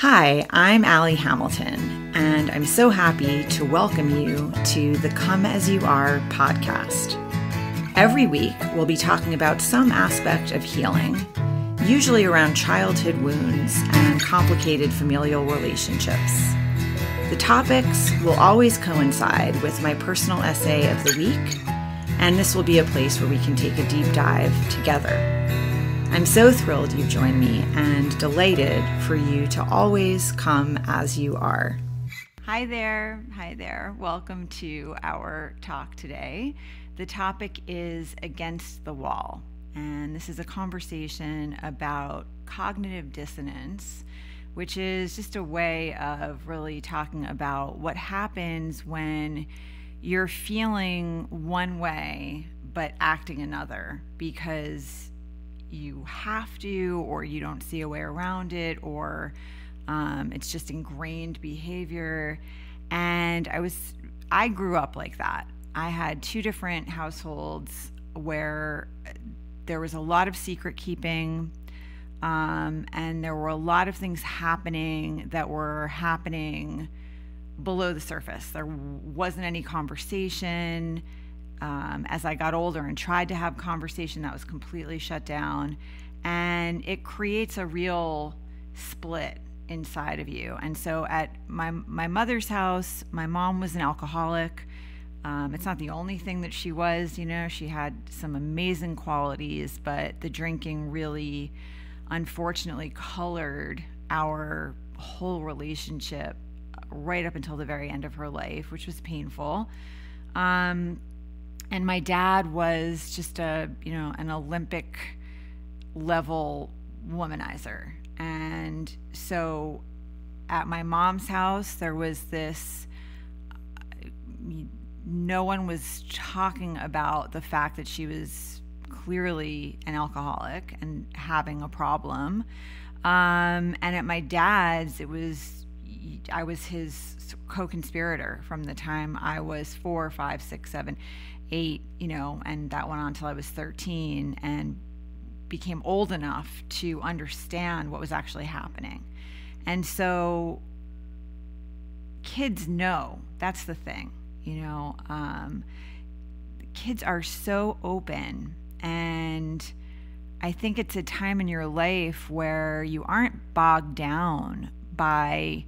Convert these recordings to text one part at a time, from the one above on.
Hi, I'm Allie Hamilton, and I'm so happy to welcome you to the Come As You Are podcast. Every week, we'll be talking about some aspect of healing, usually around childhood wounds and complicated familial relationships. The topics will always coincide with my personal essay of the week, and this will be a place where we can take a deep dive together. I'm so thrilled you've joined me and delighted for you to always come as you are. Hi there. Welcome to our talk today. The topic is Against the Wall, and this is a conversation about cognitive dissonance, which is just a way of really talking about what happens when you're feeling one way but acting another because you have to, or you don't see a way around it, or it's just ingrained behavior. And I grew up like that. I had two different households where there was a lot of secret keeping, and there were a lot of things happening that were happening below the surface. There wasn't any conversation. As I got older and tried to have conversation, that was completely shut down, and it creates a real split inside of you. And so at my mother's house, my mom was an alcoholic. It's not the only thing that she was, she had some amazing qualities, but the drinking really, unfortunately, colored our whole relationship right up until the very end of her life, which was painful. And my dad was just an Olympic level womanizer. And so at my mom's house, there was this, no one was talking about the fact that she was clearly an alcoholic and having a problem. And at my dad's, I was his co-conspirator from the time I was 4, 5, 6, 7, 8, and that went on until I was 13 and became old enough to understand what was actually happening. And so kids know, that's the thing, kids are so open, and I think it's a time in your life where you aren't bogged down by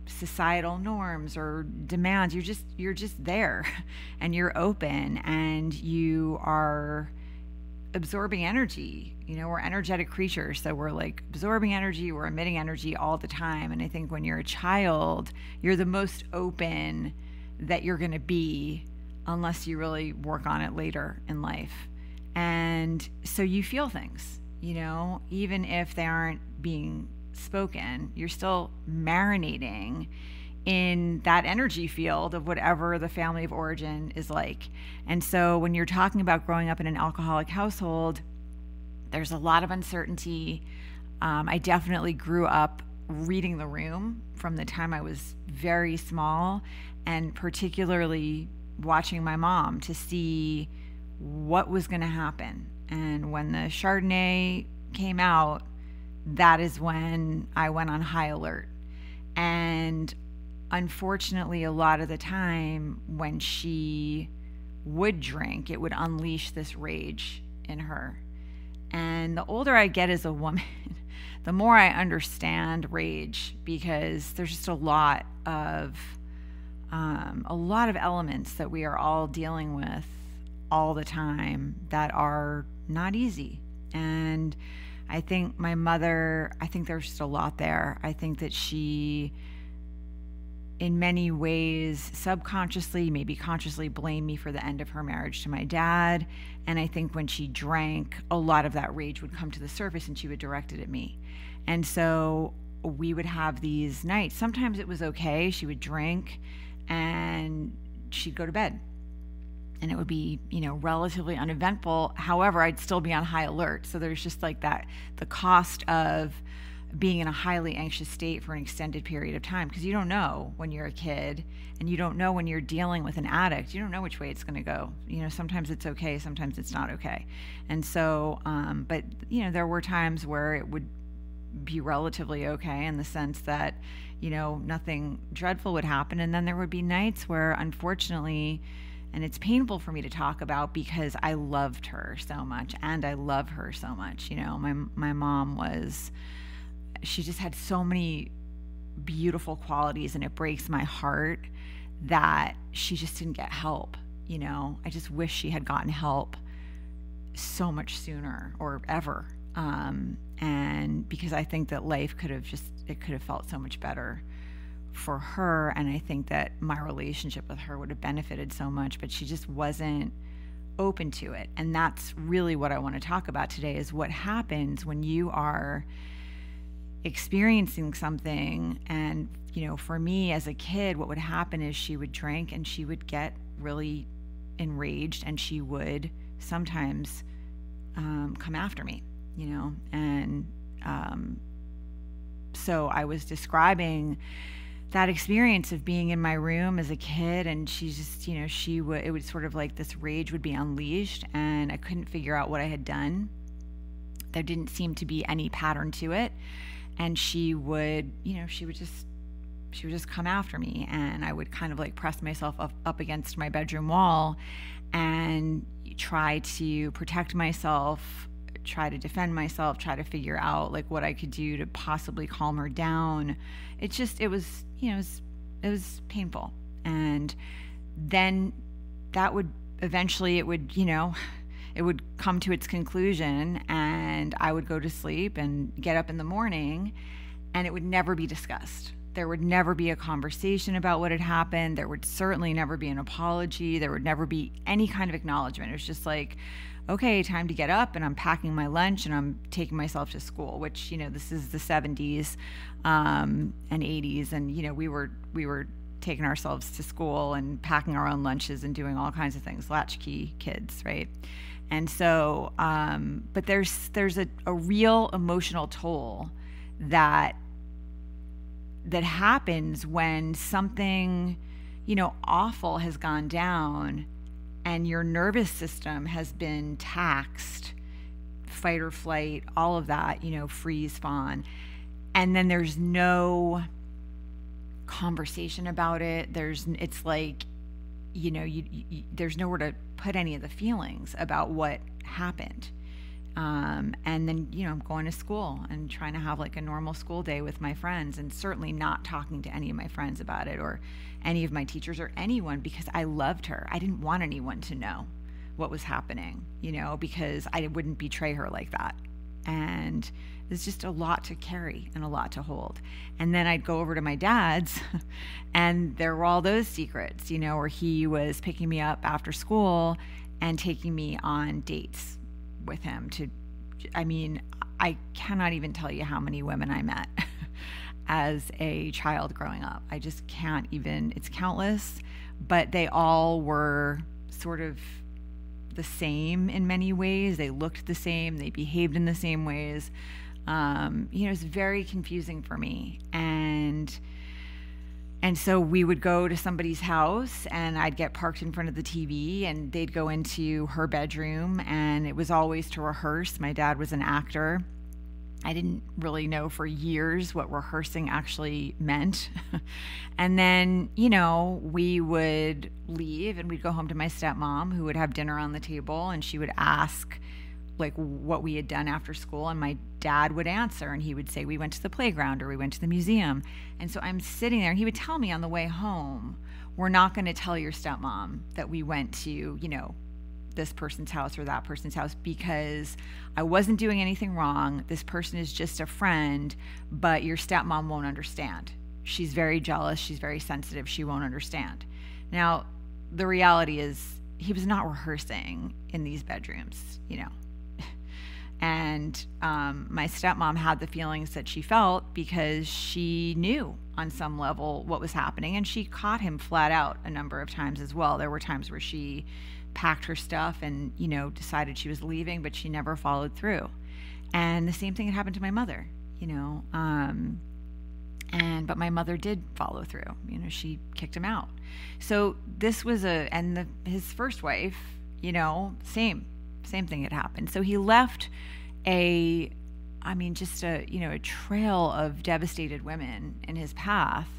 societal norms or demands. You're just there, and you're open, and you are absorbing energy. We're energetic creatures, so we're like absorbing energy, we're emitting energy all the time. And I think when you're a child, you're the most open that you're going to be, unless you really work on it later in life. And so you feel things, even if they aren't being spoken, you're still marinating in that energy field of whatever the family of origin is like. And so when you're talking about growing up in an alcoholic household, there's a lot of uncertainty. I definitely grew up reading the room from the time I was very small, and particularly watching my mom to see what was going to happen. And when the Chardonnay came out, that is when I went on high alert. And unfortunately, a lot of the time when she would drink, it would unleash this rage in her. And the older I get as a woman, the more I understand rage, because there's just a lot of elements that we are all dealing with all the time that are not easy. And I think my mother, there's just a lot there. I think that she, in many ways, subconsciously, maybe consciously, blamed me for the end of her marriage to my dad. And I think when she drank, a lot of that rage would come to the surface and she would direct it at me. And so we would have these nights. Sometimes it was okay. She would drink and she'd go to bed, and it would be, relatively uneventful. However, I'd still be on high alert. So there's just like that, the cost of being in a highly anxious state for an extended period of time, because you don't know when you're a kid, and you don't know when you're dealing with an addict. You don't know which way it's going to go. Sometimes it's okay, sometimes it's not okay. And so, but there were times where it would be relatively okay in the sense that, nothing dreadful would happen. And then there would be nights where, unfortunately, and it's painful for me to talk about because I loved her so much and I love her so much. My mom she just had so many beautiful qualities, and it breaks my heart that she just didn't get help. I just wish she had gotten help so much sooner or ever. And because I think that life could have felt so much better for her. And I think that my relationship with her would have benefited so much, but she just wasn't open to it. And that's really what I want to talk about today, is what happens when you are experiencing something. And, for me as a kid, what would happen is she would drink and she would get really enraged, and she would sometimes come after me, and so I was describing that experience of being in my room as a kid, and she just, it would sort of like this rage would be unleashed, and I couldn't figure out what I had done. There didn't seem to be any pattern to it, and she would just come after me, and I would kind of like press myself up against my bedroom wall and try to protect myself, try to defend myself, try to figure out like what I could do to possibly calm her down. It was painful. And then that would eventually, it would come to its conclusion, and I would go to sleep and get up in the morning, and it would never be discussed. There would never be a conversation about what had happened. There would certainly never be an apology. There would never be any kind of acknowledgement. It was just like, okay, time to get up, and I'm packing my lunch and I'm taking myself to school, which, this is the 70s and 80s. And, we were taking ourselves to school and packing our own lunches and doing all kinds of things, latchkey kids, right? And so, but there's a real emotional toll that happens when something, awful has gone down and your nervous system has been taxed, fight or flight, all of that, freeze, fawn. And then there's no conversation about it. It's like, there's nowhere to put any of the feelings about what happened. And then, I'm going to school and trying to have like a normal school day with my friends, and certainly not talking to any of my friends about it or any of my teachers or anyone, because I loved her. I didn't want anyone to know what was happening, because I wouldn't betray her like that. And it's just a lot to carry and a lot to hold. And then I'd go over to my dad's and there were all those secrets, where he was picking me up after school and taking me on dates with him I cannot even tell you how many women I met as a child growing up. I just can't even, it's countless, but they all were sort of the same in many ways. They looked the same, they behaved in the same ways. It was very confusing for me. And so we would go to somebody's house and I'd get parked in front of the TV and they'd go into her bedroom, and it was always to rehearse. My dad was an actor. I didn't really know for years what rehearsing actually meant. And then, we would leave and we'd go home to my stepmom, who would have dinner on the table, and she would ask like what we had done after school, and my dad would answer, and he would say we went to the playground or we went to the museum. And so I'm sitting there and he would tell me on the way home, we're not going to tell your stepmom that we went to, this person's house or that person's house, because I wasn't doing anything wrong. This person is just a friend, but your stepmom won't understand. She's very jealous. She's very sensitive. She won't understand. Now, the reality is he was not rehearsing in these bedrooms, And my stepmom had the feelings that she felt because she knew on some level what was happening, and she caught him flat out a number of times as well. There were times where she packed her stuff and, decided she was leaving, but she never followed through. And the same thing had happened to my mother, but my mother did follow through. She kicked him out. So this was his first wife, same thing had happened. So he left a just a trail of devastated women in his path,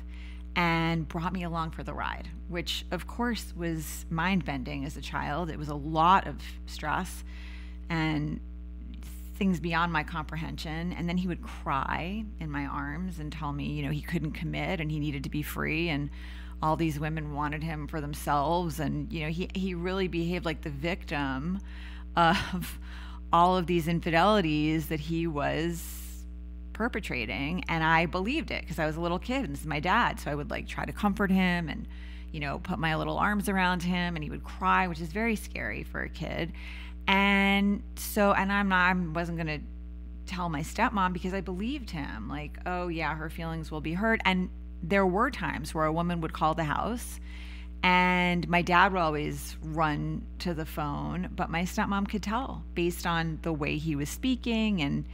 and brought me along for the ride, which of course was mind-bending as a child. It was a lot of stress and things beyond my comprehension. And then he would cry in my arms and tell me, he couldn't commit and he needed to be free, and all these women wanted him for themselves. And, he really behaved like the victim of all of these infidelities that he was perpetrating. And I believed it because I was a little kid and this is my dad. So I would try to comfort him and, put my little arms around him, and he would cry, which is very scary for a kid. And so, I wasn't going to tell my stepmom because I believed him. Oh yeah, her feelings will be hurt. And there were times where a woman would call the house and my dad would always run to the phone, but my stepmom could tell based on the way he was speaking. And,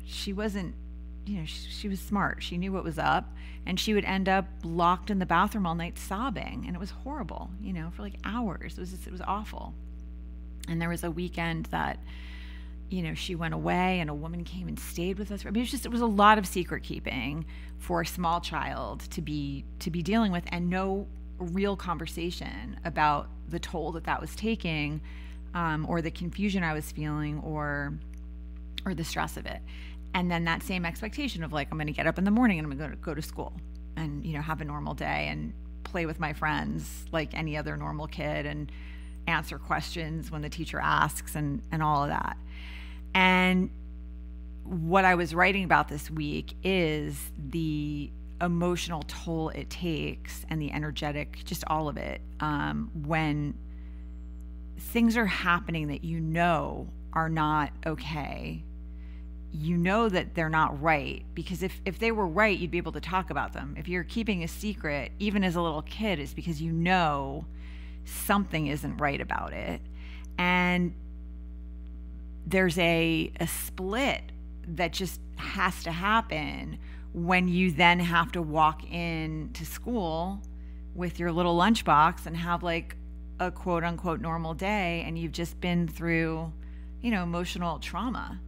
she wasn't, she was smart. She knew what was up, and she would end up locked in the bathroom all night sobbing. And it was horrible, for hours. It was awful. And there was a weekend that, she went away and a woman came and stayed with us. It was a lot of secret keeping for a small child to be dealing with, and no real conversation about the toll that was taking, or the confusion I was feeling, or the stress of it. And then that same expectation of I'm going to get up in the morning and I'm going to go to school and, have a normal day and play with my friends like any other normal kid and answer questions when the teacher asks and all of that. And what I was writing about this week is the emotional toll it takes and the energetic, just all of it, when things are happening that are not okay. That they're not right, because if they were right, you'd be able to talk about them. If you're keeping a secret, even as a little kid, it's because something isn't right about it. And there's a split that just has to happen when you then have to walk into school with your little lunchbox and have a quote unquote normal day, and you've just been through, emotional trauma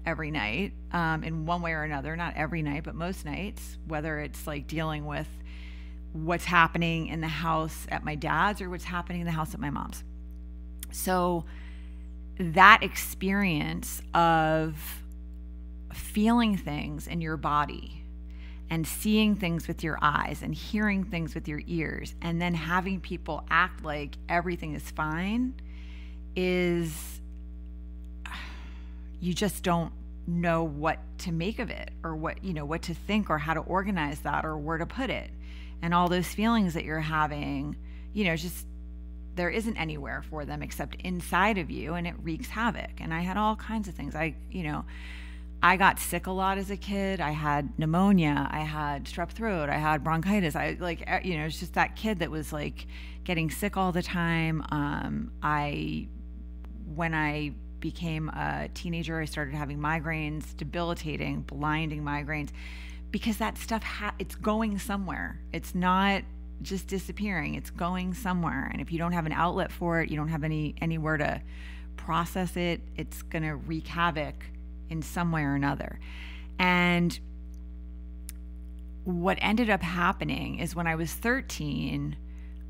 every night, in one way or another. Not every night, but most nights, whether it's dealing with what's happening in the house at my dad's or what's happening in the house at my mom's. So that experience of feeling things in your body and seeing things with your eyes and hearing things with your ears, and then having people act like everything is fine, is, you just don't know what to make of it, or what to think, or how to organize that, or where to put it. And all those feelings that you're having, just, there isn't anywhere for them except inside of you, and it wreaks havoc. And I had all kinds of things. I got sick a lot as a kid. I had pneumonia, I had strep throat, I had bronchitis. It's just that kid that was getting sick all the time. When I became a teenager, I started having migraines, debilitating, blinding migraines, because that stuff, it's going somewhere. It's not just disappearing. It's going somewhere. And if you don't have an outlet for it, you don't have anywhere to process it, it's going to wreak havoc in some way or another. And what ended up happening is when I was 13,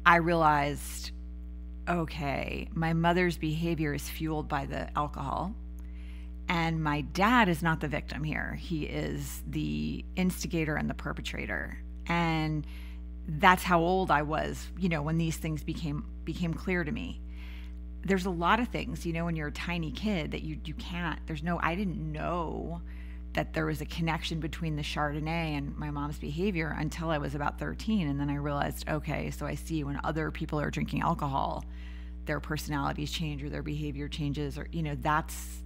I realized, okay, my mother's behavior is fueled by the alcohol, and my dad is not the victim here. He is the instigator and the perpetrator. And that's how old I was, when these things became clear to me. There's a lot of things, when you're a tiny kid, that you can't, I didn't know that there was a connection between the Chardonnay and my mom's behavior until I was about 13. And then I realized, okay, so I see when other people are drinking alcohol, their personalities change or their behavior changes, or, that's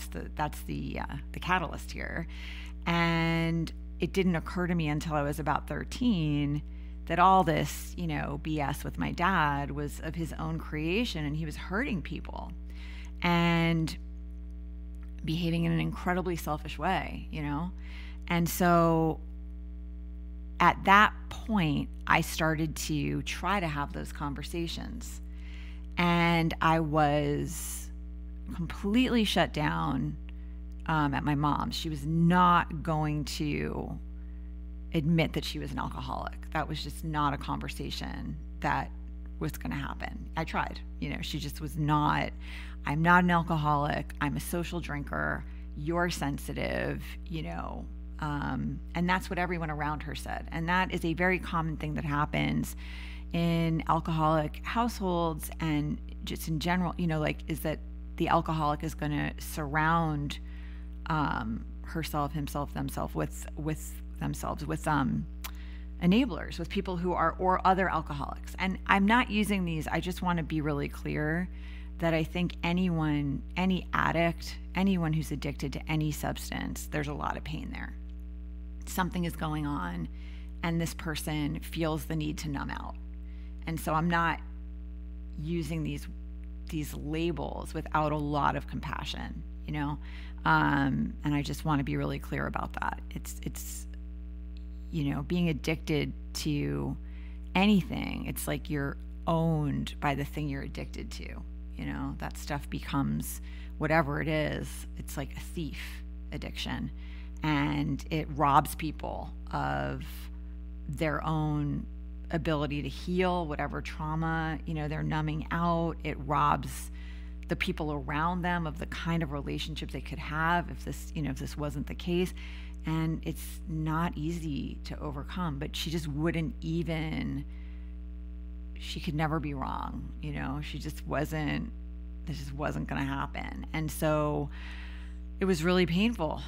the catalyst here. And it didn't occur to me until I was about 13 that all this, BS with my dad was of his own creation, and he was hurting people and behaving in an incredibly selfish way, And so at that point, I started to try to have those conversations, and I was completely shut down at my mom's. She was not going to admit that she was an alcoholic. That was just not a conversation that was going to happen. I tried, she just was not. I'm not an alcoholic. I'm a social drinker. You're sensitive, and that's what everyone around her said. And that is a very common thing that happens in alcoholic households and just in general, is that the alcoholic is going to surround herself, himself, themselves with enablers, with people who are, or other alcoholics. And I'm not using these, I just want to be really clear that I think any addict, anyone who's addicted to any substance, there's a lot of pain there. Something is going on and this person feels the need to numb out. And so I'm not using these labels without a lot of compassion, and I just want to be really clear about that. It's being addicted to anything, it's like you're owned by the thing you're addicted to. That stuff becomes whatever it is. It's like a thief addiction, and it robs people of their own ability to heal whatever trauma, they're numbing out. It robs the people around them of the kind of relationship they could have if this wasn't the case. And it's not easy to overcome, but she just wouldn't even, she could never be wrong. She just wasn't, this just wasn't going to happen. And so it was really painful.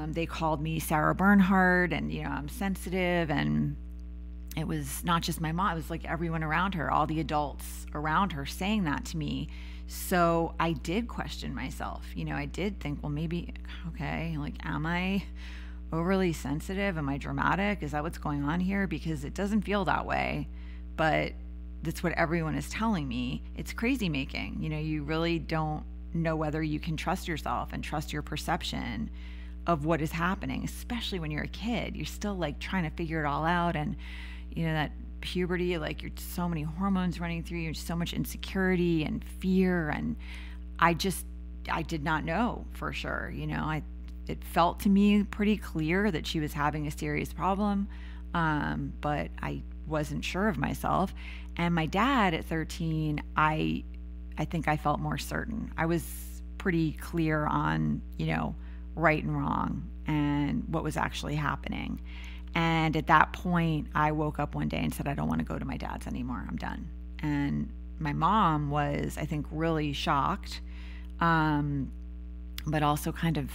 They called me Sarah Bernhardt, and, I'm sensitive, and it was not just my mom, it was like everyone around her, all the adults around her saying that to me. So I did question myself. I did think, well, maybe, okay, am I overly sensitive? Am I dramatic? Is that what's going on here? Because it doesn't feel that way, but that's what everyone is telling me. It's crazy making. You really don't know whether you can trust yourself and trust your perception of what is happening, especially when you're a kid. You're still trying to figure it all out. And that puberty, you're so many hormones running through you, so much insecurity and fear. And I did not know for sure. It felt to me pretty clear that she was having a serious problem, but I wasn't sure of myself. And my dad at 13, I think I felt more certain. I was pretty clear on, right and wrong and what was actually happening. And at that point, I woke up one day and said, I don't want to go to my dad's anymore. I'm done. And my mom was, I think, really shocked, but also kind of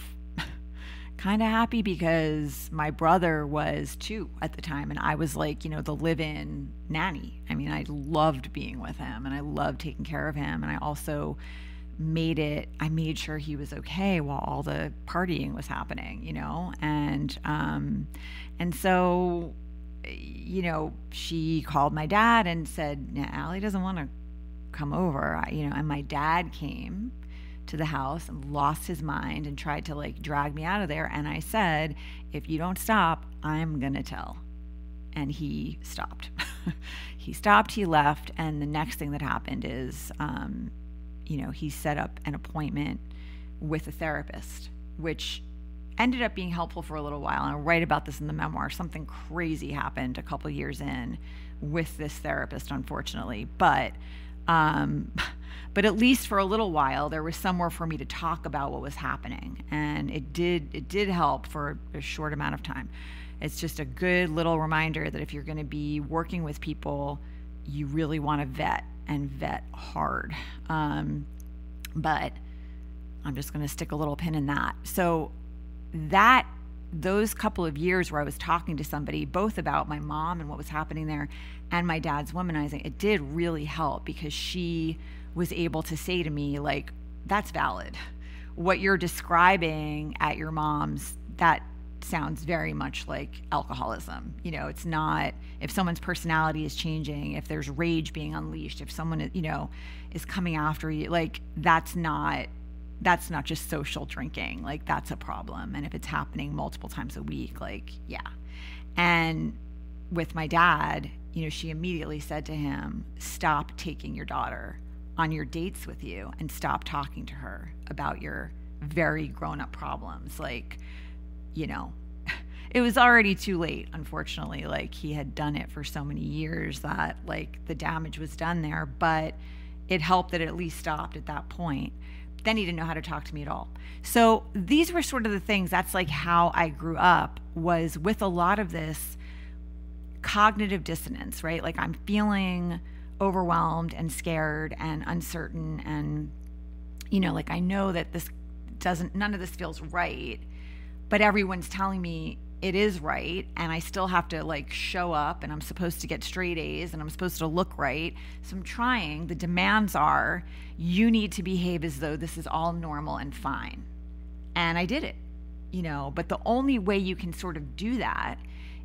happy, because my brother was too at the time. And I was the live-in nanny. I mean, I loved being with him and I loved taking care of him. And I also I made sure he was okay while all the partying was happening, and so, she called my dad and said, Allie doesn't want to come over, and my dad came to the house and lost his mind and tried to drag me out of there. And I said, if you don't stop, I'm going to tell. And he stopped. He left. And the next thing that happened is, he set up an appointment with a therapist, which ended up being helpful for a little while. And I write about this in the memoir. Something crazy happened a couple years in with this therapist, unfortunately. But at least for a little while, there was somewhere for me to talk about what was happening. And it did help for a short amount of time. It's just a good little reminder that if you're going to be working with people, you really want to vet hard. But I'm just going to stick a little pin in that. So those couple of years where I was talking to somebody, both about my mom and what was happening there and my dad's womanizing, it did really help, because she was able to say to me, that's valid. What you're describing at your mom's, that sounds very much like alcoholism. It's not, if someone's personality is changing, if there's rage being unleashed, if someone, is coming after you, that's not just social drinking. That's a problem. And if it's happening multiple times a week, yeah. And with my dad, she immediately said to him, stop taking your daughter on your dates with you and stop talking to her about your very grown-up problems. Like, you know, it was already too late, unfortunately. Like, he had done it for so many years that, like, the damage was done there, but it helped that it at least stopped at that point. Then he didn't know how to talk to me at all. So these were sort of the things, that's like how I grew up, was with a lot of this cognitive dissonance, right? Like, I'm feeling overwhelmed and scared and uncertain, and, you know, like, I know that none of this feels right, but everyone's telling me it is right, and I still have to, like, show up, and I'm supposed to get straight A's, and I'm supposed to look right. So I'm trying. The demands are, you need to behave as though this is all normal and fine. And I did it, you know, but the only way you can sort of do that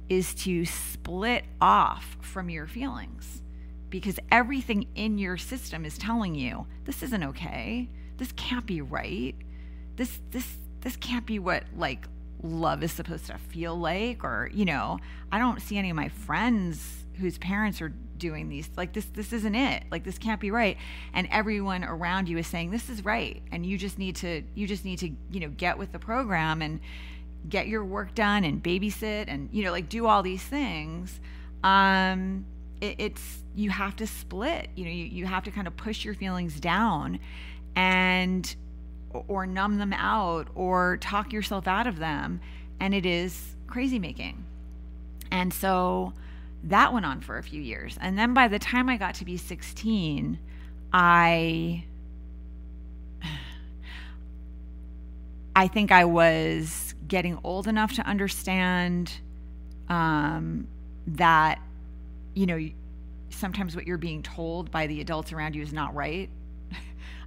is to split off from your feelings, because everything in your system is telling you, this isn't okay. This can't be right. This can't be what, like, love is supposed to feel like. Or, you know, I don't see any of my friends whose parents are doing these, like, this isn't it. Like, this can't be right. And everyone around you is saying this is right, and you just need to, you know, get with the program and get your work done and babysit and, you know, like, do all these things. It's you have to split, you know, you have to kind of push your feelings down and or numb them out or talk yourself out of them, and it is crazy making. And so that went on for a few years. And then by the time I got to be 16, I think I was getting old enough to understand that, you know, sometimes what you're being told by the adults around you is not right.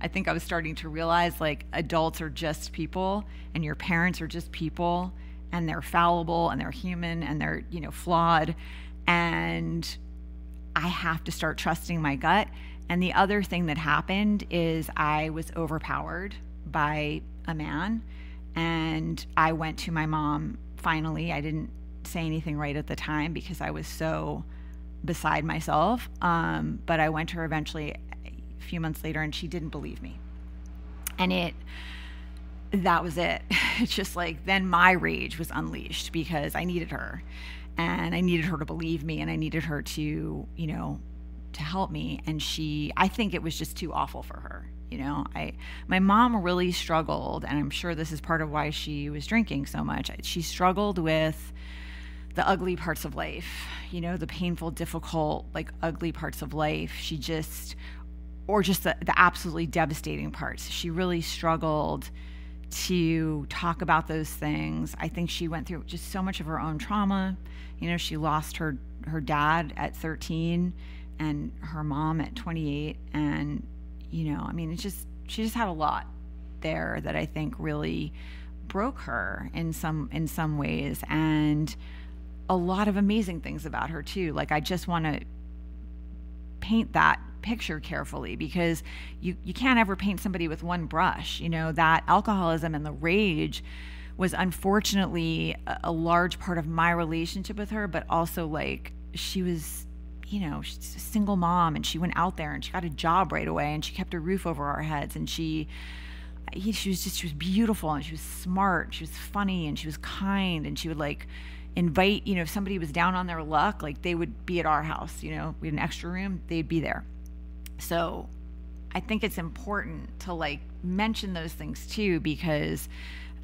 I think I was starting to realize, like, adults are just people, and your parents are just people, and they're fallible, and they're human, and they're, you know, flawed. And I have to start trusting my gut. And the other thing that happened is I was overpowered by a man, and I went to my mom finally. I didn't say anything right at the time because I was so beside myself. But I went to her eventually a few months later, and she didn't believe me. And that was it. It's just like, then my rage was unleashed because I needed her, and I needed her to believe me, and I needed her to, you know, to help me. And I think it was just too awful for her. You know, my mom really struggled, and I'm sure this is part of why she was drinking so much. She struggled with the ugly parts of life, you know, the painful, difficult, like, ugly parts of life. Or just the absolutely devastating parts. She really struggled to talk about those things. I think she went through just so much of her own trauma. You know, she lost her dad at 13 and her mom at 28. And, you know, I mean, she just had a lot there that I think really broke her in some ways, and a lot of amazing things about her too. Like, I just want to paint that picture carefully, because you can't ever paint somebody with one brush. You know, that alcoholism and the rage was unfortunately a large part of my relationship with her, but also, like, she was, you know, she's a single mom, and she went out there and she got a job right away, and she kept a roof over our heads, and she was beautiful, and she was smart, and she was funny, and she was kind, and she would, like, invite, you know, if somebody was down on their luck, like, they would be at our house. You know, we had an extra room, they'd be there. So I think it's important to, like, mention those things too, because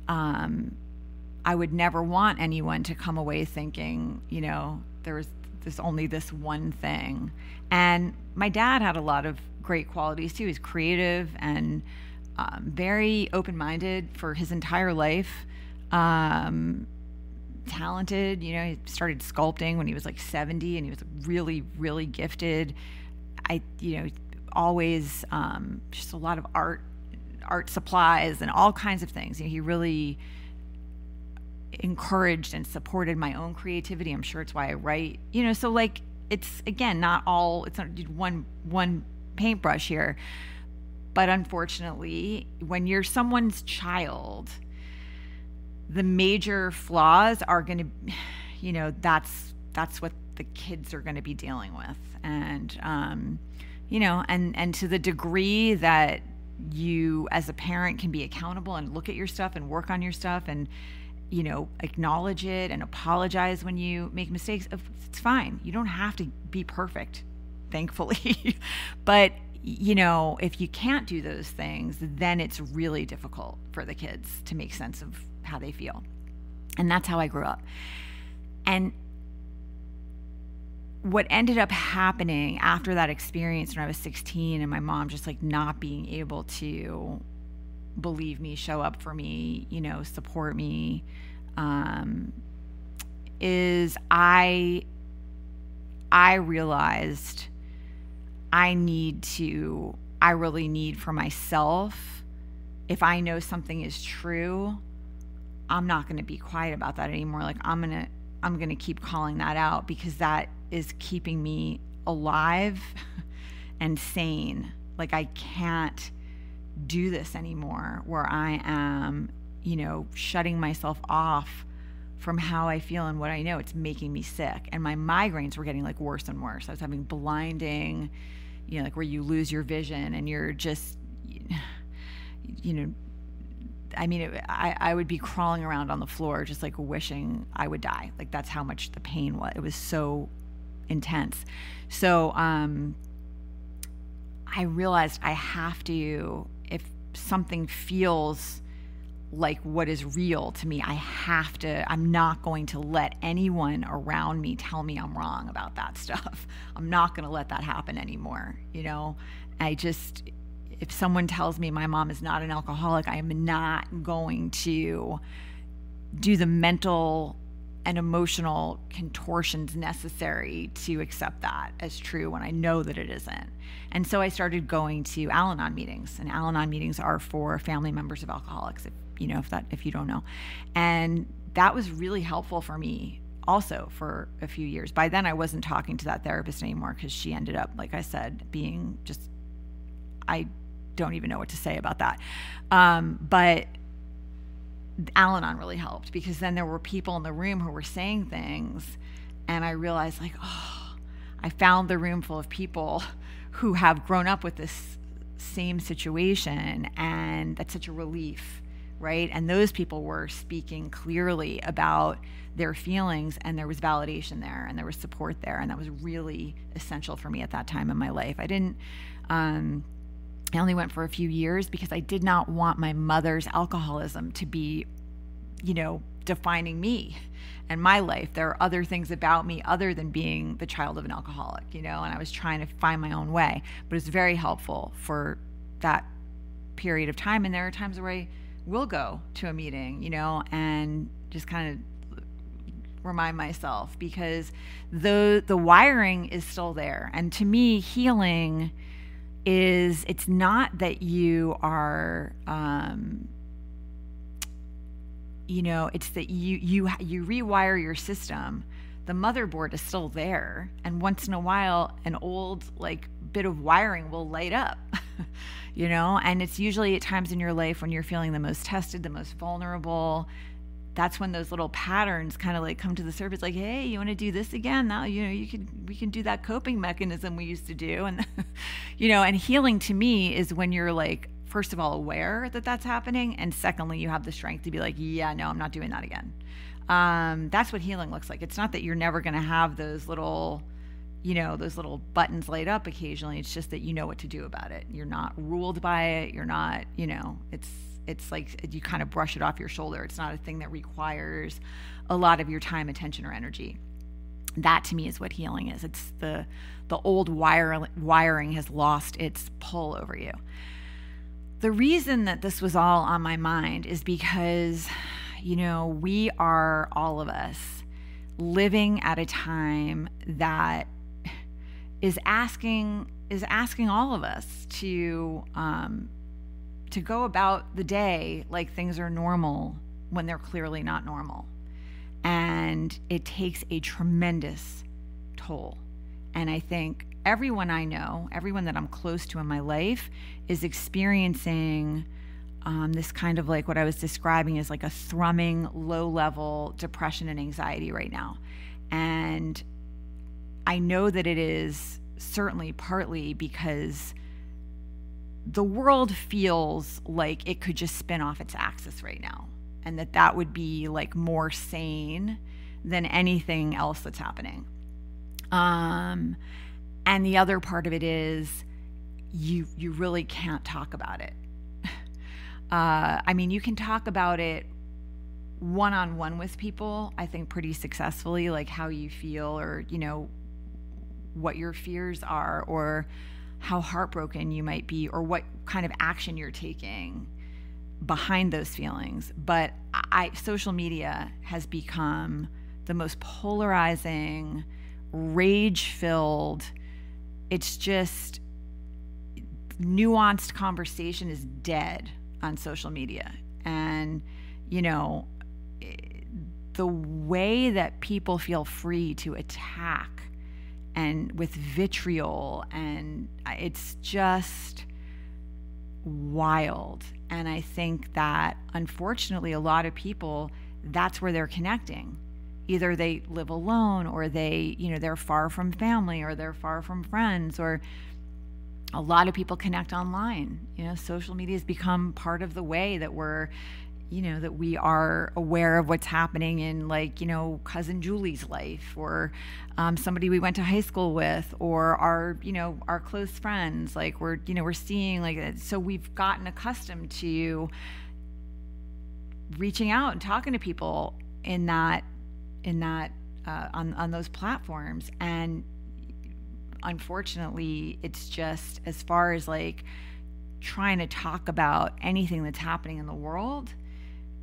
I would never want anyone to come away thinking, you know, there's only this one thing. And my dad had a lot of great qualities too. He's creative and very open-minded for his entire life. Talented, you know, he started sculpting when he was like 70, and he was really, really gifted. You know, always just a lot of art supplies and all kinds of things. You know, he really encouraged and supported my own creativity. I'm sure it's why I write. You know, so, like, it's, again, it's not one paintbrush here. But unfortunately, when you're someone's child, the major flaws are going to, you know, that's what the kids are going to be dealing with. And, you know, and to the degree that you as a parent can be accountable and look at your stuff and work on your stuff and, acknowledge it and apologize when you make mistakes. It's fine. You don't have to be perfect, thankfully. But, if you can't do those things, then it's really difficult for the kids to make sense of how they feel. And that's how I grew up. And what ended up happening after that experience when I was 16 and my mom just not being able to believe me, show up for me, support me, is I realized I really need for myself, if I know something is true, I'm not going to be quiet about that anymore. I'm going to keep calling that out, because that is keeping me alive and sane. I can't do this anymore where I am, shutting myself off from how I feel and what I know. It's making me sick. And my migraines were getting worse and worse. I was having blinding, where you lose your vision and you're just, I would be crawling around on the floor just wishing I would die. That's how much the pain was. It was so intense. So I realized I have to, if something feels like what is real to me, I'm not going to let anyone around me tell me I'm wrong about that stuff. I'm not going to let that happen anymore. If someone tells me my mom is not an alcoholic, I am not going to do the mental and emotional contortions necessary to accept that as true when I know that it isn't. And so I started going to Al-Anon meetings, and Al-Anon meetings are for family members of alcoholics, if you don't know. And that was really helpful for me also for a few years. By then I wasn't talking to that therapist anymore, because she ended up, like I said, being just, I don't even know what to say about that. But Al-Anon really helped, because then there were people in the room who were saying things, and I realized I found the room full of people who have grown up with this same situation, and that's such a relief, right? And those people were speaking clearly about their feelings, and there was validation there, and there was support there, and that was really essential for me at that time in my life. I only went for a few years because I did not want my mother's alcoholism to be, defining me and my life. There are other things about me other than being the child of an alcoholic, and I was trying to find my own way. But it's very helpful for that period of time. And there are times where I will go to a meeting, and just kind of remind myself, because the wiring is still there. And to me, healing it's not that you are, it's that you rewire your system. The motherboard is still there, and once in a while, an old bit of wiring will light up, and it's usually at times in your life when you're feeling the most tested, the most vulnerable. That's when those little patterns kind of come to the surface, hey, you want to do this again? Now, we can do that coping mechanism we used to do. And, and healing to me is when you're first of all, aware that that's happening. And secondly, you have the strength to be yeah, no, I'm not doing that again. That's what healing looks like. It's not that you're never going to have those little, those little buttons light up occasionally. It's just that you know what to do about it. You're not ruled by it. You're not, it's you kind of brush it off your shoulder. It's not a thing that requires a lot of your time, attention, or energy. That to me is what healing is. It's the old wiring has lost its pull over you. The reason that this was all on my mind is because, we are, all of us, living at a time that is asking all of us to go about the day like things are normal when they're clearly not normal. And it takes a tremendous toll. And I think everyone I know, everyone that I'm close to in my life, is experiencing this kind of what I was describing as a thrumming, low-level depression and anxiety right now. And I know that it is certainly partly because the world feels like it could just spin off its axis right now, and that would be like more sane than anything else that's happening. And the other part of it is you really can't talk about it. I mean, you can talk about it one-on-one with people, I think pretty successfully, like how you feel, or, you know, what your fears are, or how heartbroken you might be, or what kind of action you're taking behind those feelings. But social media has become the most polarizing, rage-filled, it's just nuanced conversation is dead on social media. And, you know, the way that people feel free to attack and with vitriol, and it's just wild. And I think that unfortunately a lot of people, that's where they're connecting. Either they live alone, or they, you know, they're far from family, or they're far from friends, or a lot of people connect online. You know, social media has become part of the way that we're, you know, that we are aware of what's happening in, like, you know, cousin Julie's life, or somebody we went to high school with, or our, you know, our close friends. Like, we're, you know, we're seeing, like, so we've gotten accustomed to reaching out and talking to people on those platforms. And unfortunately, it's just, as far as like trying to talk about anything that's happening in the world,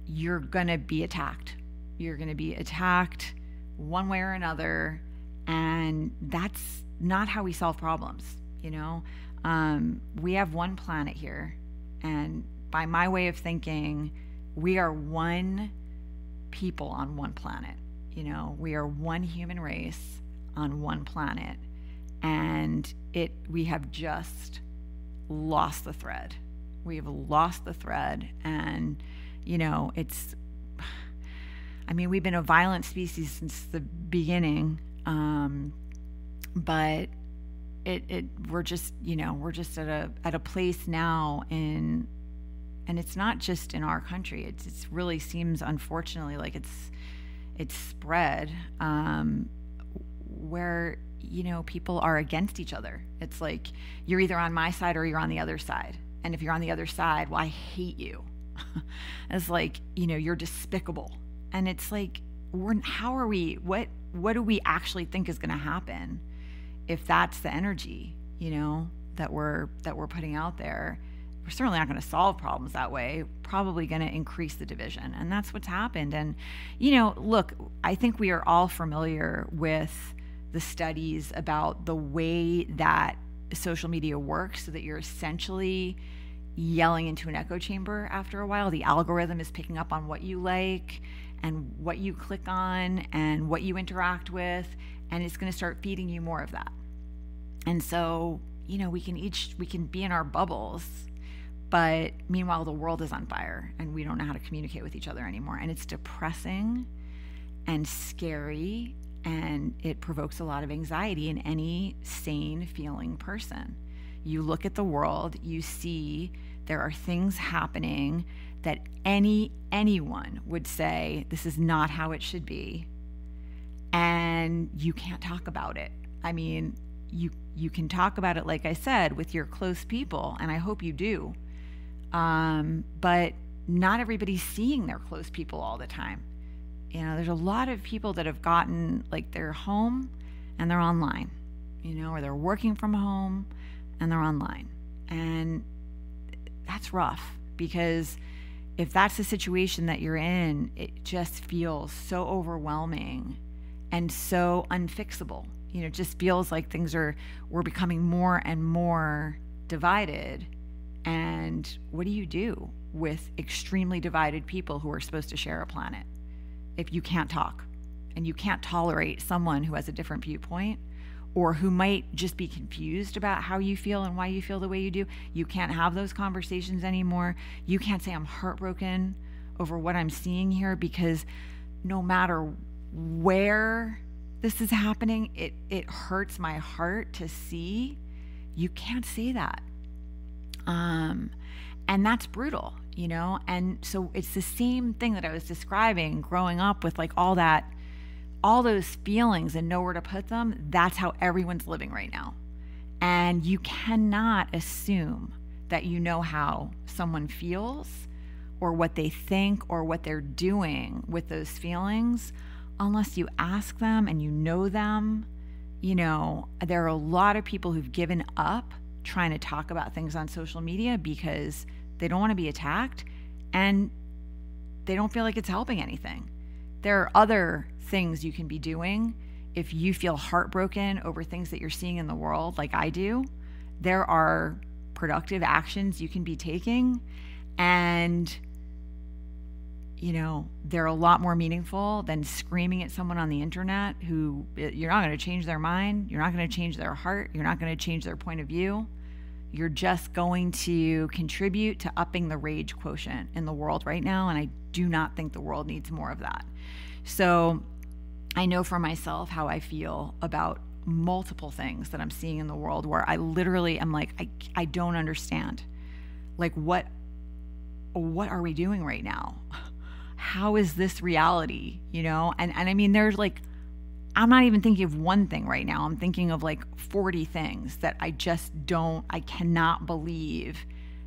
you're going to be attacked. You're going to be attacked one way or another. And that's not how we solve problems. You know, we have one planet here. And by my way of thinking, we are one people on one planet. You know, we are one human race on one planet. And we have just lost the thread. We have lost the thread. And, you know, we've been a violent species since the beginning. But we're just at a place now and it's not just in our country. It really seems, unfortunately, like it's spread, where, you know, people are against each other. It's like, you're either on my side or you're on the other side. And if you're on the other side, well, I hate you. It's like, you know, you're despicable. And it's like, what do we actually think is going to happen if that's the energy, you know, that we're putting out there? We're certainly not going to solve problems that way. Probably going to increase the division. And that's what's happened. And, you know, look, I think we are all familiar with the studies about the way that social media works, so that you're essentially yelling into an echo chamber after a while. The algorithm is picking up on what you like and what you click on and what you interact with, and it's going to start feeding you more of that. And so, you know, we can be in our bubbles, but meanwhile the world is on fire and we don't know how to communicate with each other anymore. And it's depressing and scary, and it provokes a lot of anxiety in any sane feeling person. You look at the world, you see there are things happening that anyone would say, this is not how it should be. And you can't talk about it. I mean, you can talk about it, like I said, with your close people, and I hope you do. But not everybody's seeing their close people all the time. You know, there's a lot of people that have gotten, like, they're home and they're online, you know, or they're working from home and they're online. And that's rough, because if that's the situation that you're in, it just feels so overwhelming and so unfixable. You know, it just feels like we're becoming more and more divided. And what do you do with extremely divided people who are supposed to share a planet? If you can't talk and you can't tolerate someone who has a different viewpoint, or who might just be confused about how you feel and why you feel the way you do, you can't have those conversations anymore. You can't say, I'm heartbroken over what I'm seeing here, because no matter where this is happening, it hurts my heart to see. You can't say that. And that's brutal, you know? And so it's the same thing that I was describing growing up with like all those feelings and nowhere to put them. That's how everyone's living right now. And you cannot assume that you know how someone feels or what they think or what they're doing with those feelings unless you ask them and you know them. You know, there are a lot of people who've given up trying to talk about things on social media because they don't want to be attacked and they don't feel like it's helping anything. There are other things you can be doing if you feel heartbroken over things that you're seeing in the world, like I do. There are productive actions you can be taking, and you know, they're a lot more meaningful than screaming at someone on the internet who you're not going to change their mind. You're not going to change their heart. You're not going to change their point of view. You're just going to contribute to upping the rage quotient in the world right now. And I do not think the world needs more of that. So I know for myself how I feel about multiple things that I'm seeing in the world where I literally am like, I don't understand. Like, what are we doing right now? How is this reality, you know? And I mean, there's like, I'm not even thinking of one thing right now. I'm thinking of like 40 things that I cannot believe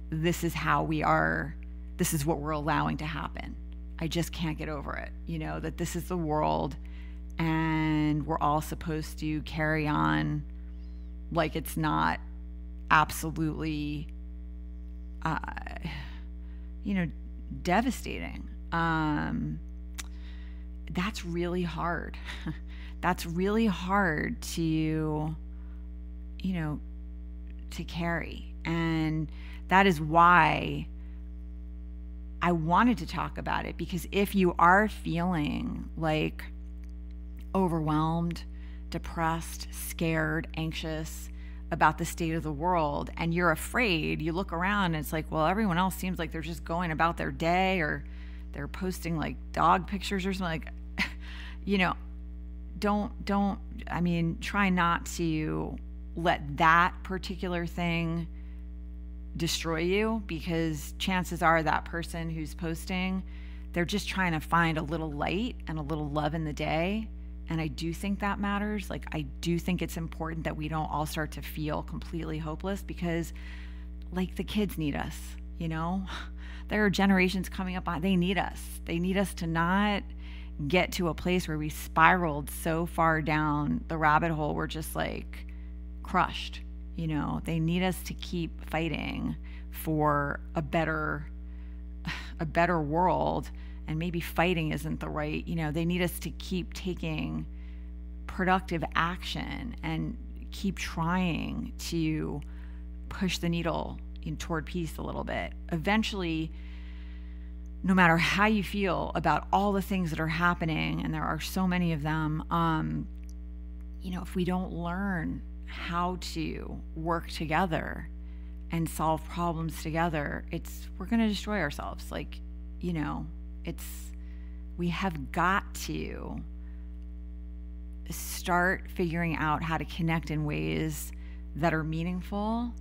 this is how we are, this is what we're allowing to happen. I just can't get over it, you know, that this is the world and we're all supposed to carry on like it's not absolutely, devastating. That's really hard. That's really hard to carry. And that is why I wanted to talk about it, because if you are feeling like overwhelmed, depressed, scared, anxious about the state of the world, and you're afraid, you look around and it's like, well, everyone else seems like they're just going about their day, or they're posting like dog pictures or something, like, try not to let that particular thing destroy you, because chances are that person who's posting, they're just trying to find a little light and a little love in the day. And I do think that matters. Like, I do think it's important that we don't all start to feel completely hopeless, because like the kids need us, you know? There are generations coming up, they need us. They need us to not get to a place where we spiraled so far down the rabbit hole we're just like crushed. You know, they need us to keep fighting for a better world. And maybe fighting isn't the right, they need us to keep taking productive action and keep trying to push the needle toward peace a little bit. Eventually, no matter how you feel about all the things that are happening, and there are so many of them, if we don't learn how to work together and solve problems together, we're going to destroy ourselves. Like, we have got to start figuring out how to connect in ways that are meaningful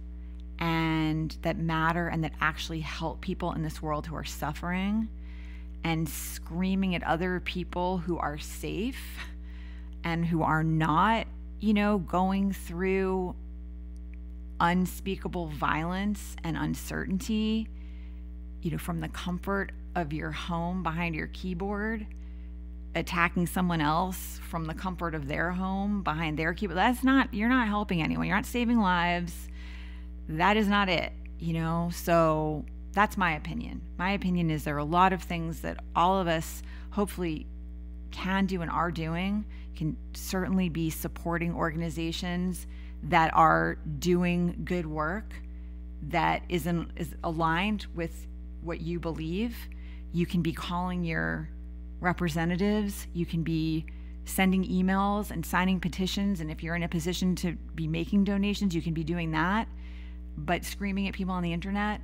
and that matter and that actually help people in this world who are suffering, and screaming at other people who are safe and who are not, going through unspeakable violence and uncertainty, from the comfort of your home behind your keyboard, attacking someone else from the comfort of their home behind their keyboard. You're not helping anyone. You're not saving lives. That is not it, So that's my opinion. My opinion is there are a lot of things that all of us hopefully can do and are doing. Can certainly be supporting organizations that are doing good work that is aligned with what you believe. You can be calling your representatives. You can be sending emails and signing petitions. And if you're in a position to be making donations, you can be doing that. But screaming at people on the internet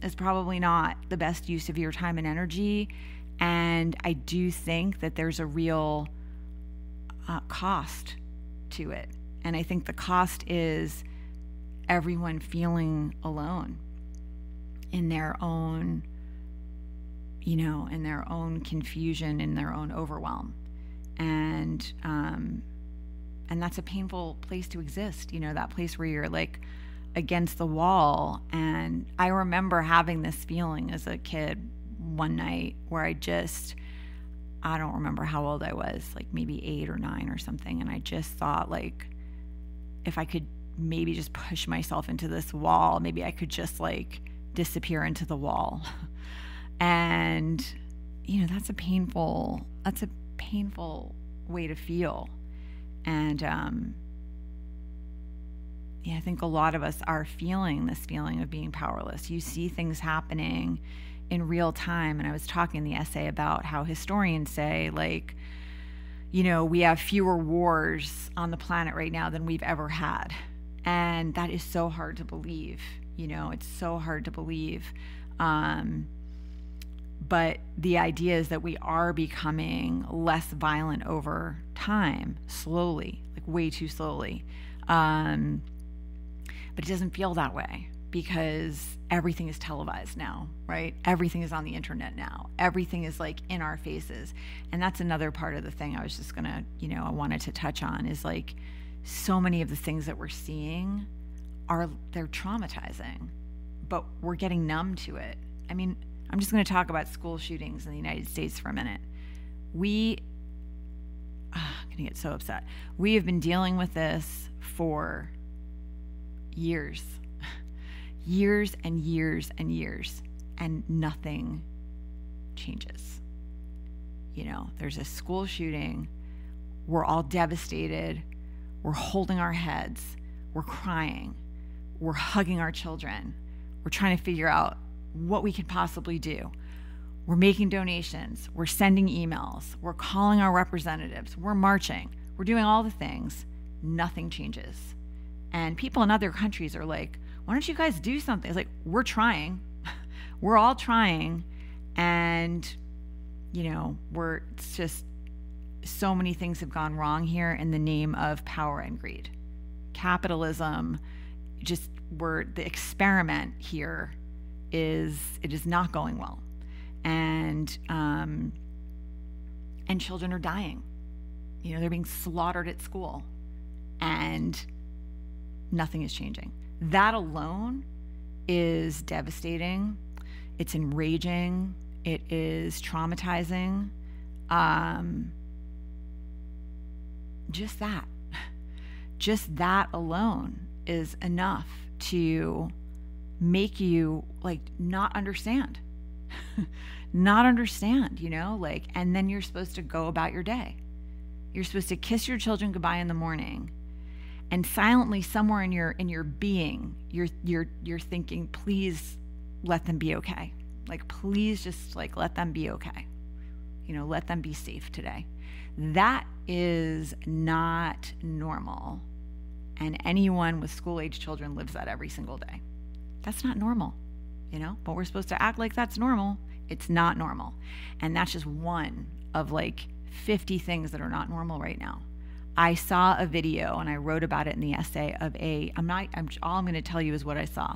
is probably not the best use of your time and energy. And I do think that there's a real cost to it. And I think the cost is everyone feeling alone in their own, in their own confusion, in their own overwhelm. And that's a painful place to exist, that place where you're like against the wall. And I remember having this feeling as a kid one night where I don't remember how old I was, like maybe 8 or 9 or something. And I just thought, like, if I could maybe just push myself into this wall, maybe I could just like disappear into the wall. And, that's a painful way to feel. And, I think a lot of us are feeling this feeling of being powerless. You see things happening in real time. And I was talking in the essay about how historians say, like, we have fewer wars on the planet right now than we've ever had. And that is so hard to believe. It's so hard to believe. But the idea is that we are becoming less violent over time, slowly, like way too slowly. But it doesn't feel that way because everything is televised now, right? Everything is on the internet now. Everything is like in our faces. And that's another part of the thing I was just gonna, I wanted to touch on is like so many of the things that we're seeing they're traumatizing, but we're getting numb to it. I mean, I'm just going to talk about school shootings in the United States for a minute. I'm going to get so upset. We have been dealing with this for years, years and years and years, and nothing changes. There's a school shooting. We're all devastated. We're holding our heads. We're crying. We're hugging our children. We're trying to figure out what we could possibly do. We're making donations. We're sending emails. We're calling our representatives. We're marching. We're doing all the things. Nothing changes. And people in other countries are like, why don't you guys do something? It's like, we're trying. We're all trying. And, it's just so many things have gone wrong here in the name of power and greed. Capitalism, the experiment here it is not going well. And children are dying. They're being slaughtered at school and nothing is changing. That alone is devastating. It's enraging. It is traumatizing. Just that alone is enough to make you like not understand, and then you're supposed to go about your day. You're supposed to kiss your children goodbye in the morning, and silently somewhere in your being, you're thinking, please let them be okay. Like, please just like let them be okay. Let them be safe today. That is not normal. And anyone with school-age children lives that every single day. That's not normal, but we're supposed to act like that's normal. It's not normal. And that's just one of like 50 things that are not normal right now. I saw a video, and I wrote about it in the essay, of all I'm going to tell you is what I saw.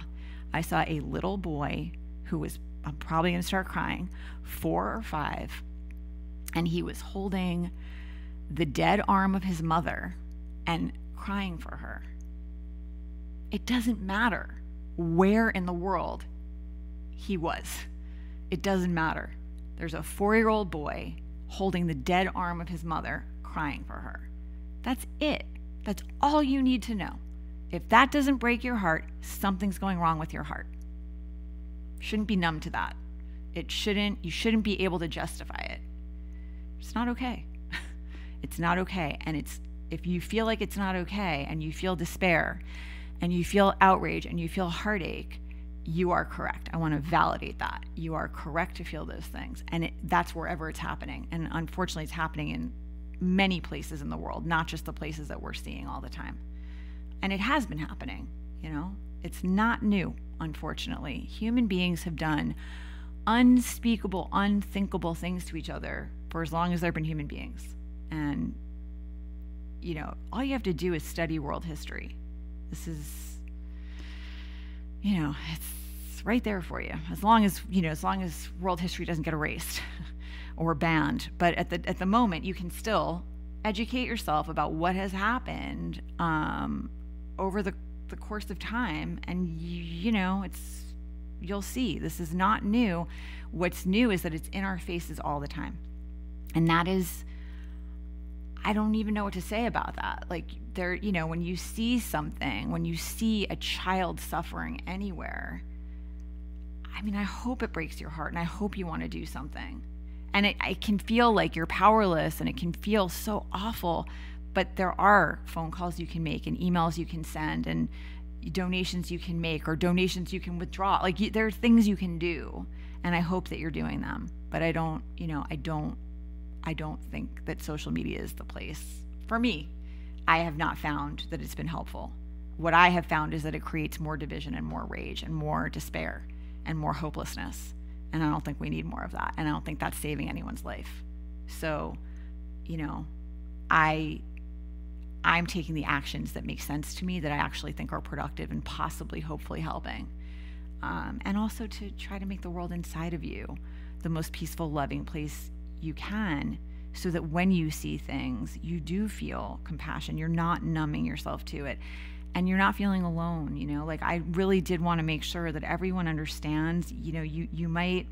I saw a little boy who was, I'm probably going to start crying, 4 or 5, and he was holding the dead arm of his mother and crying for her. It doesn't matter where in the world he was. It doesn't matter. There's a 4-year-old boy holding the dead arm of his mother, crying for her. That's it. That's all you need to know. If that doesn't break your heart, something's going wrong with your heart. Shouldn't be numb to that. You shouldn't be able to justify it. It's not okay. It's not okay. And if you feel like it's not okay, and you feel despair, and you feel outrage, and you feel heartache, you are correct. I want to validate that. You are correct to feel those things. And that's wherever it's happening. And unfortunately, it's happening in many places in the world, not just the places that we're seeing all the time. And it has been happening, It's not new, unfortunately. Human beings have done unspeakable, unthinkable things to each other for as long as there have been human beings. And, all you have to do is study world history. This is, right there for you, as long as world history doesn't get erased or banned. But at the moment, you can still educate yourself about what has happened over the course of time, and you'll see this is not new. What's new is that it's in our faces all the time, and that is, I don't even know what to say about that. Like, there, when you see something, when you see a child suffering anywhere, I mean, I hope it breaks your heart, and I hope you want to do something. And it can feel like you're powerless, and it can feel so awful, but there are phone calls you can make, and emails you can send, and donations you can make, or donations you can withdraw. Like, there are things you can do, and I hope that you're doing them. But I don't think that social media is the place for me. I have not found that it's been helpful. What I have found is that it creates more division and more rage and more despair and more hopelessness. And I don't think we need more of that. And I don't think that's saving anyone's life. So, I'm taking the actions that make sense to me, that I actually think are productive and possibly, hopefully helping. And also to try to make the world inside of you the most peaceful, loving place you can, so that when you see things, you do feel compassion. You're not numbing yourself to it, and you're not feeling alone. Like, I really did want to make sure that everyone understands, you might,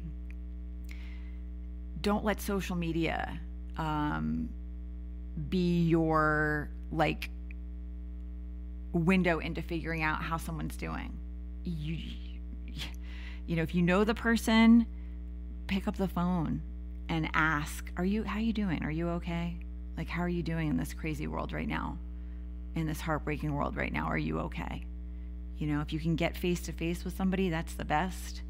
don't let social media be your like window into figuring out how someone's doing. If you know the person, pick up the phone and ask, how are you doing? Are you okay? Like, how are you doing in this crazy world right now? In this heartbreaking world right now? Are you okay? If you can get face to face with somebody, that's the best.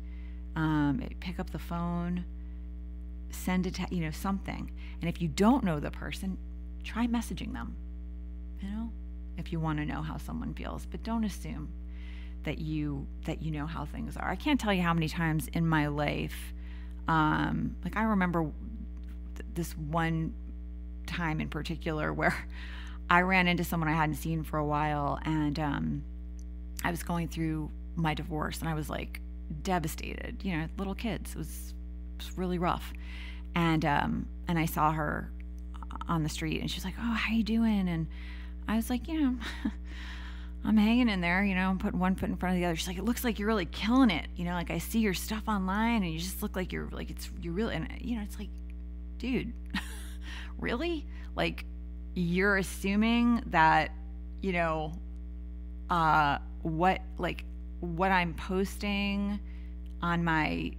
Pick up the phone, send a something. And if you don't know the person, try messaging them, if you want to know how someone feels. But don't assume that you know how things are. I can't tell you how many times in my life, like, I remember this one time in particular where I ran into someone I hadn't seen for a while, and I was going through my divorce, and I was like devastated. Little kids. It was really rough, and I saw her on the street, and she's like, "Oh, how you doing?" And I was like, I'm hanging in there, putting one foot in front of the other. She's like, "It looks like you're really killing it. Like, I see your stuff online, and you just look like you're really," and it's like, dude, really? Like, you're assuming that, what I'm posting on my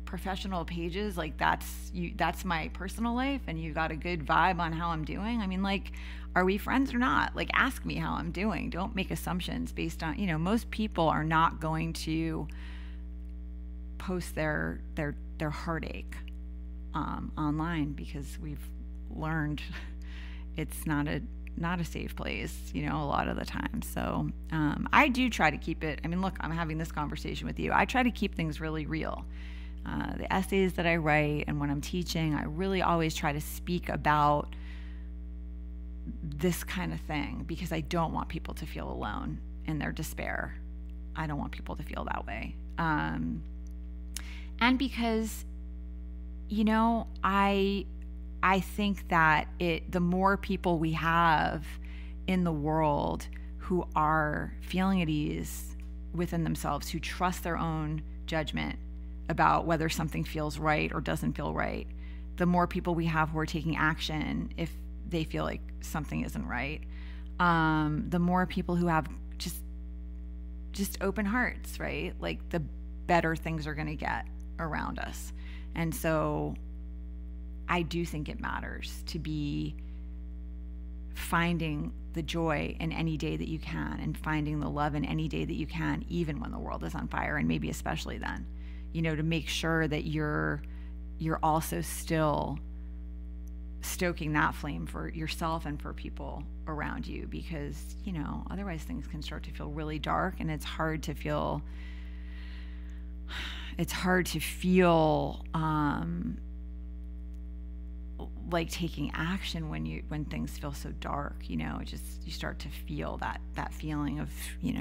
professional pages, like, that's my personal life, and you got a good vibe on how I'm doing. I mean, like, are we friends or not? Like, ask me how I'm doing. Don't make assumptions based on, most people are not going to post their heartache online, because we've learned it's not a safe place, a lot of the time. So I do try to keep it. I mean, look, I'm having this conversation with you. I try to keep things really real. The essays that I write and when I'm teaching, I really always try to speak about this kind of thing, because I don't want people to feel alone in their despair. I don't want people to feel that way. And because, I think that the more people we have in the world who are feeling at ease within themselves, who trust their own judgment about whether something feels right or doesn't feel right, the more people we have who are taking action if they feel like something isn't right, the more people who have just open hearts, right? Like, the better things are going to get around us. And so I do think it matters to be finding the joy in any day that you can, and finding the love in any day that you can, even when the world is on fire, and maybe especially then, to make sure that you're also still stoking that flame for yourself and for people around you, because, otherwise things can start to feel really dark, and it's hard to feel like taking action when things feel so dark. You start to feel that feeling of,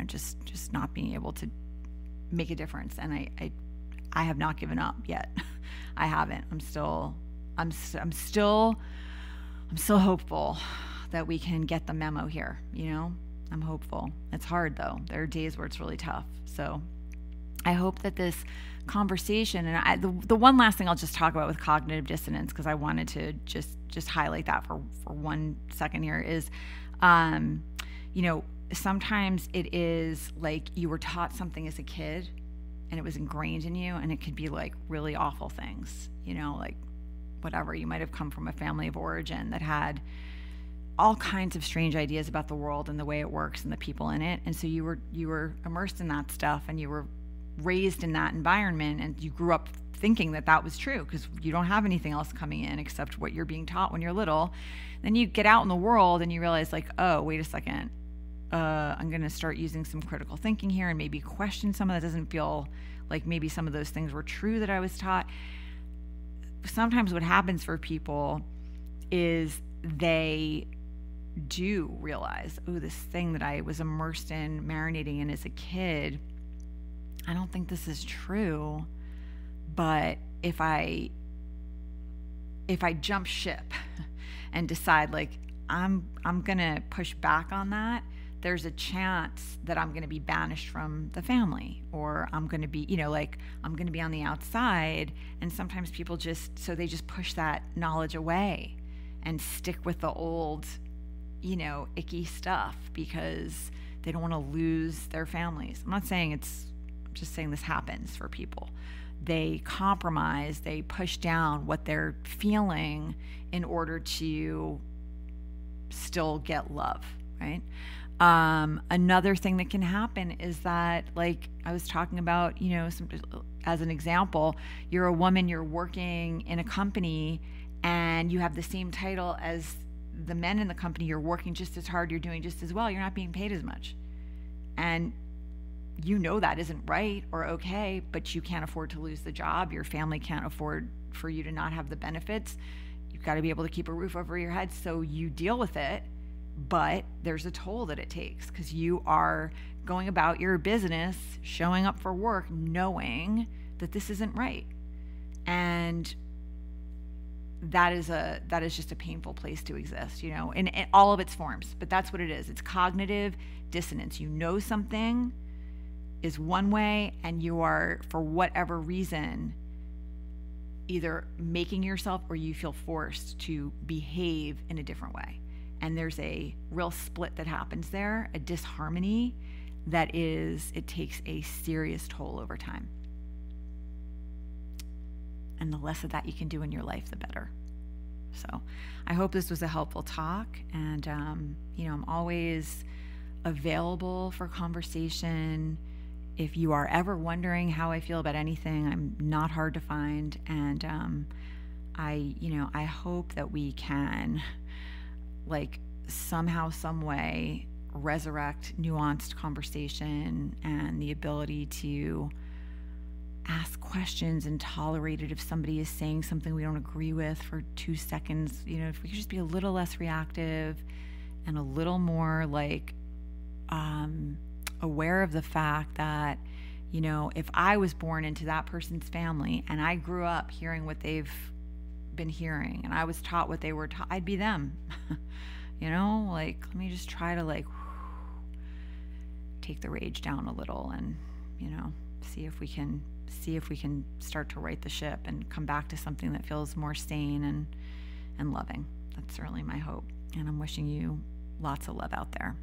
just not being able to make a difference. And I have not given up yet. I haven't. I'm still hopeful that we can get the memo here. I'm hopeful. It's hard though. There are days where it's really tough. So I hope that this conversation, and the one last thing I'll just talk about with cognitive dissonance, because I wanted to just highlight that for 1 second here, is, sometimes it is like you were taught something as a kid and it was ingrained in you, and it could be like really awful things, like whatever. You might have come from a family of origin that had all kinds of strange ideas about the world and the way it works and the people in it. And so you were immersed in that stuff, and you were raised in that environment, and you grew up thinking that was true because you don't have anything else coming in except what you're being taught when you're little. Then you get out in the world and you realize, like, oh, wait a second, I'm going to start using some critical thinking here and maybe question some of that. Doesn't feel like maybe some of those things were true that I was taught. Sometimes what happens for people is they do realize, oh, this thing that I was immersed in, marinating in as a kid, I don't think this is true. But if I jump ship and decide, like, I'm going to push back on that, there's a chance that I'm going to be banished from the family, or I'm going to be, I'm going to be on the outside. And sometimes people just push that knowledge away and stick with the old, icky stuff because they don't want to lose their families. I'm not saying I'm just saying this happens for people. They compromise, they push down what they're feeling in order to still get love, right? Another thing that can happen is that, like I was talking about, as an example, you're a woman, you're working in a company, and you have the same title as the men in the company. You're working just as hard, you're doing just as well, you're not being paid as much. And that isn't right or okay, but you can't afford to lose the job. Your family can't afford for you to not have the benefits. You've got to be able to keep a roof over your head, so you deal with it. But there's a toll that it takes because you are going about your business, showing up for work, knowing that this isn't right. And that is just a painful place to exist, in all of its forms. But that's what it is. It's cognitive dissonance. Something is one way, and you are, for whatever reason, either making yourself or you feel forced to behave in a different way. And there's a real split that happens there, a disharmony it takes a serious toll over time. And the less of that you can do in your life, the better. So I hope this was a helpful talk. And, I'm always available for conversation. If you are ever wondering how I feel about anything, I'm not hard to find. And I hope that we can, like, somehow, some way, resurrect nuanced conversation and the ability to ask questions and tolerate it if somebody is saying something we don't agree with for 2 seconds. If we could just be a little less reactive and a little more, like, aware of the fact that, if I was born into that person's family and I grew up hearing what they've been hearing and I was taught what they were taught, I'd be them. Let me just try to, take the rage down a little and, see if we can start to right the ship and come back to something that feels more sane and loving. That's certainly my hope. And I'm wishing you lots of love out there.